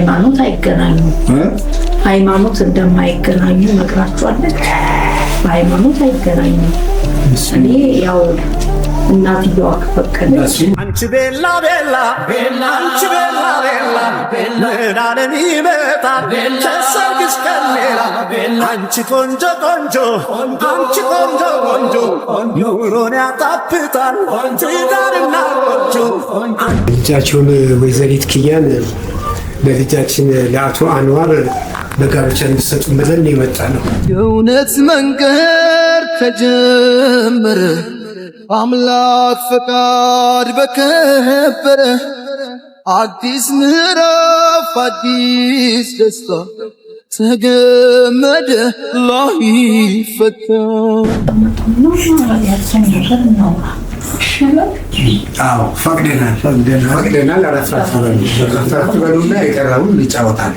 ሃይማኖት አይገናኙም። ሃይማኖት እንደማይገናኙ ነግራቸዋለች። በሃይማኖት አይገናኙም። እኔ ያው እናትየዋ ከፈቀደች አንቺ ቤላ ቤላ አንቺ ቤላ ቤላ ምናለን ይመጣል ከሰርግሽ ከሌላ አንቺ ቆንጆ ቆንጆ አንቺ ቆንጆ ቆንጆ ኑሮን ያጣፍጣል ትዳርና ቆንጆ። ልጃችሁን ወይዘሪት ኪያን ለልጃችን ለአቶ አንዋር በጋብቻ እንዲሰጡ ብለን የመጣ ነው። የእውነት መንገድ ተጀመረ አምላክ ፈቃድ በከበረ አዲስ ምዕራፍ አዲስ ደስታ ተገመደ ላይፈታ። ፈቅደናል። አራት በሉና የቀረውን ይጫወታል።